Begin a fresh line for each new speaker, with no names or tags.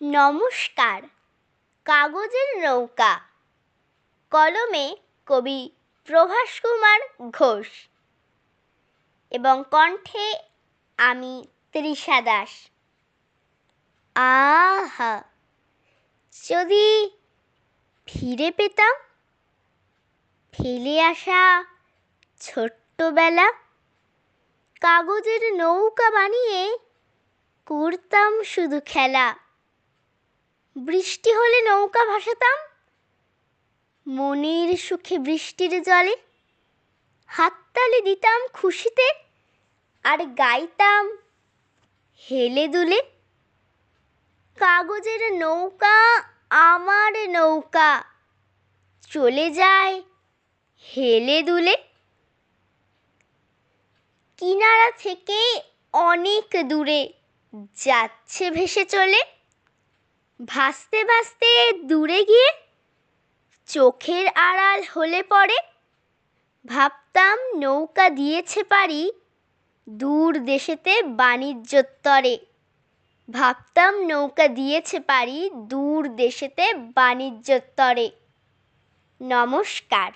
নমস্কার। কাগজের নৌকা, কলমে কবি প্রভাস কুমার ঘোষ এবং কণ্ঠে আমি তৃষা দাস। আহা, যদি ফিরে পেতাম ফেলে আসা ছোট্টবেলা, কাগজের নৌকা বানিয়ে করতাম শুধু খেলা। বৃষ্টি হলে নৌকা ভাসাতাম মনের সুখে বৃষ্টির জলে, হাততালি দিতাম খুশিতে আর গাইতাম হেলে দুলে। কাগজের নৌকা আমার নৌকা, চলে যায় হেলে দুলে। কিনারা থেকে অনেক দূরে যাচ্ছে ভেসে চলে, ভাসতে ভাসতে দূরে গিয়ে চোখের আড়াল হলে পরে ভাবতাম নৌকা দিয়েছে পারি দূর দেশেতে বাণিজ্যর তরে। ভাবতাম নৌকা দিয়েছে পারি দূর দেশেতে বাণিজ্যর তরে। নমস্কার।